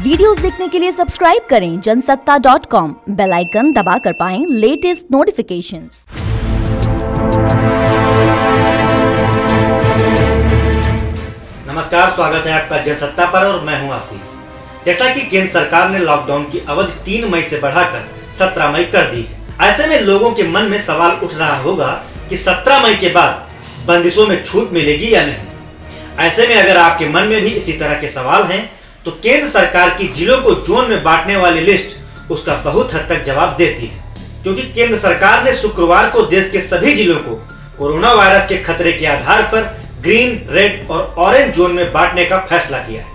Videos देखने के लिए सब्सक्राइब करें जनसत्ता.com, बेल आइकन दबाकर पाएं लेटेस्ट नोटिफिकेशंस। नमस्कार, स्वागत है आपका जनसत्ता पर और मैं हूं आशीष। जैसा कि केंद्र सरकार ने लॉकडाउन की अवधि 3 मई से बढ़ाकर 17 मई कर दी है। ऐसे में लोगों के मन में सवाल उठ रहा होगा कि 17 मई के बाद बंदिशों में छूट मिलेगी या नहीं। ऐसे में अगर आपके मन में भी इसी तरह के सवाल हैं तो केंद्र सरकार की जिलों को जोन में बांटने वाली लिस्ट उसका बहुत हद तक जवाब देती है, क्योंकि केंद्र सरकार ने शुक्रवार को देश के सभी जिलों को कोरोना वायरस के खतरे के आधार पर ग्रीन, रेड और ऑरेंज जोन में बांटने का फैसला किया है।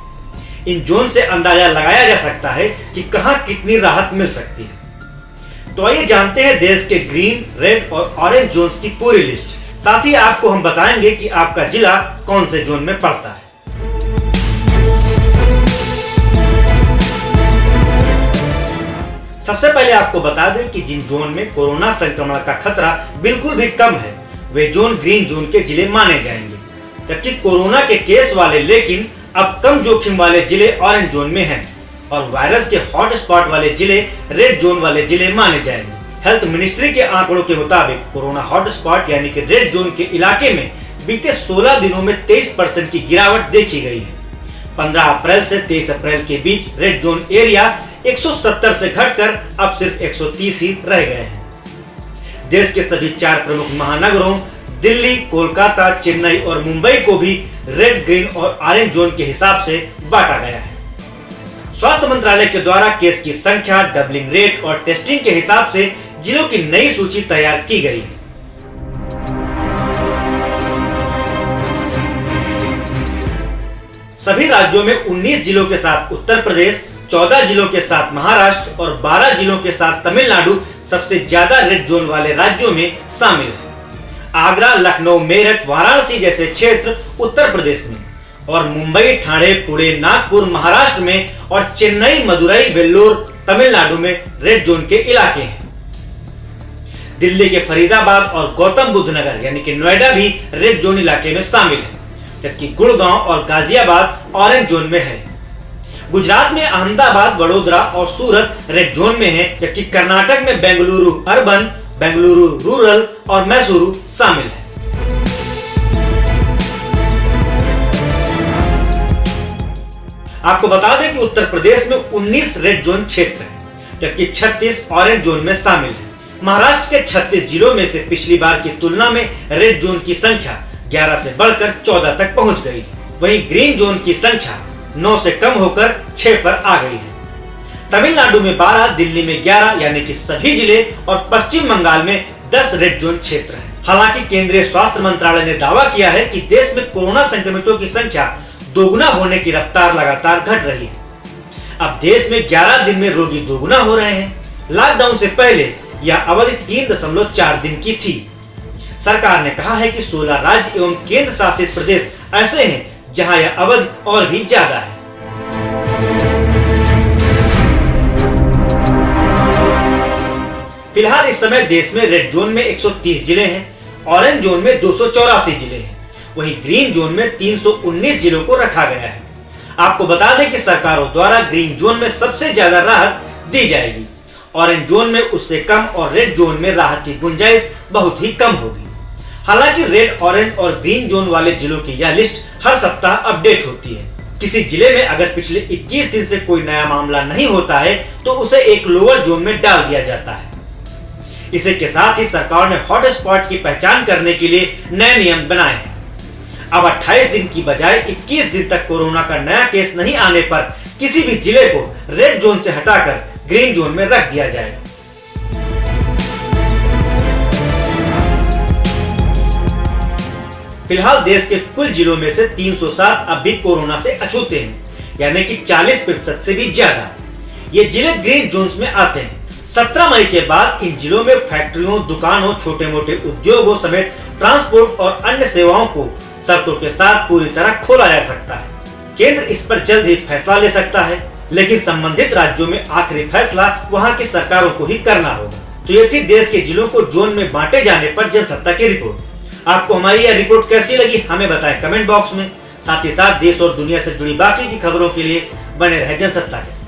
इन जोन से अंदाजा लगाया जा सकता है कि कहां कितनी राहत मिल सकती है। तो आइए जानते हैं देश के ग्रीन, रेड और ऑरेंज जोन्स की पूरी लिस्ट। साथ ही आपको हम बताएंगे कि आपका जिला कौन से जोन में पड़ता है। सबसे पहले आपको बता दें कि जिन जोन में कोरोना संक्रमण का खतरा बिल्कुल भी कम है वे जोन ग्रीन जोन के जिले माने जाएंगे, जबकि कोरोना के केस वाले लेकिन अब कम जोखिम वाले जिले ऑरेंज जोन में हैं और वायरस के हॉट स्पॉट वाले जिले रेड जोन वाले जिले माने जाएंगे। हेल्थ मिनिस्ट्री के आंकड़ों के मुताबिक कोरोना हॉट स्पॉट यानी कि रेड जोन के इलाके में बीते 16 दिनों में 23% की गिरावट देखी गई है। 15 अप्रैल से 23 अप्रैल के बीच रेड जोन एरिया 170 से घटकर अब सिर्फ 130 ही रह गए हैं। देश के सभी 4 प्रमुख महानगरों दिल्ली, कोलकाता, चेन्नई और मुंबई को भी रेड, ग्रीन और ऑरेंज जोन के हिसाब से बांटा गया है। स्वास्थ्य मंत्रालय के द्वारा केस की संख्या, डबलिंग रेट और टेस्टिंग के हिसाब से जिलों की नई सूची तैयार की गई है। सभी राज्यों में 19 जिलों के साथ उत्तर प्रदेश, 14 जिलों के साथ महाराष्ट्र और 12 जिलों के साथ तमिलनाडु सबसे ज्यादा रेड जोन वाले राज्यों में शामिल है। आगरा, लखनऊ, मेरठ, वाराणसी जैसे क्षेत्र उत्तर प्रदेश में और मुंबई, ठाणे, पुणे, नागपुर महाराष्ट्र में और चेन्नई, मदुरई, वेल्लोर तमिलनाडु में रेड जोन के इलाके हैं। दिल्ली के फरीदाबाद और गौतम बुद्ध नगर यानी कि नोएडा भी रेड जोन इलाके में शामिल है, जबकि गुड़गांव और गाजियाबाद ऑरेंज जोन में है। गुजरात में अहमदाबाद, वडोदरा और सूरत रेड जोन में है, जबकि कर्नाटक में बेंगलुरु अर्बन, बेंगलुरु रूरल और मैसूरू शामिल है। आपको बता दें कि उत्तर प्रदेश में 19 रेड जोन क्षेत्र हैं, जबकि 36 ऑरेंज जोन में शामिल है। महाराष्ट्र के 36 जिलों में से पिछली बार की तुलना में रेड जोन की संख्या 11 से बढ़कर 14 तक पहुंच गई। वहीं ग्रीन जोन की संख्या 9 से कम होकर 6 पर आ गई है। तमिलनाडु में 12, दिल्ली में 11 यानी कि सभी जिले और पश्चिम बंगाल में 10 रेड जोन क्षेत्र हैं। हालांकि केंद्रीय स्वास्थ्य मंत्रालय ने दावा किया है कि देश में कोरोना संक्रमितों की संख्या दोगुना होने की रफ्तार लगातार घट रही है। अब देश में 11 दिन में रोगी दोगुना हो रहे हैं। लॉकडाउन से पहले यह अवधि 3.4 दिन की थी। सरकार ने कहा है कि 16 राज्य एवं केंद्र शासित प्रदेश ऐसे हैं जहां यह अवधि और भी ज्यादा है। फिलहाल इस समय देश में रेड जोन में 130 जिले हैं, ऑरेंज जोन में 284 जिले हैं, वहीं ग्रीन जोन में 319 जिलों को रखा गया है। आपको बता दें कि सरकारों द्वारा ग्रीन जोन में सबसे ज्यादा राहत दी जाएगी, ऑरेंज जोन में उससे कम और रेड जोन में राहत की गुंजाइश बहुत ही कम होगी। हालांकि रेड, ऑरेंज और ग्रीन जोन वाले जिलों की यह लिस्ट हर सप्ताह अपडेट होती है। किसी जिले में अगर पिछले 21 दिन से कोई नया मामला नहीं होता है तो उसे एक लोअर जोन में डाल दिया जाता है। इसी के साथ ही सरकार ने हॉट स्पॉट की पहचान करने के लिए नए नियम बनाए हैं। अब 28 दिन की बजाय 21 दिन तक कोरोना का नया केस नहीं आने पर किसी भी जिले को रेड जोन से हटाकर ग्रीन जोन में रख दिया जाएगा। फिलहाल देश के कुल जिलों में से 307 अब भी कोरोना से अछूते हैं, यानी कि 40% से भी ज्यादा। ये जिले ग्रीन जोन्स में आते हैं। 17 मई के बाद इन जिलों में फैक्ट्रियों, दुकानों, छोटे मोटे उद्योगों समेत ट्रांसपोर्ट और अन्य सेवाओं को शर्तों के साथ पूरी तरह खोला जा सकता है। केंद्र इस पर जल्द ही फैसला ले सकता है, लेकिन संबंधित राज्यों में आखिरी फैसला वहां की सरकारों को ही करना होगा। तो ये थी देश के जिलों को जोन में बांटे जाने पर जनसत्ता की रिपोर्ट। आपको हमारी यह रिपोर्ट कैसी लगी हमें बताएं कमेंट बॉक्स में। साथ ही साथ देश और दुनिया से जुड़ी बाकी की खबरों के लिए बने रहे जनसत्ता के साथ।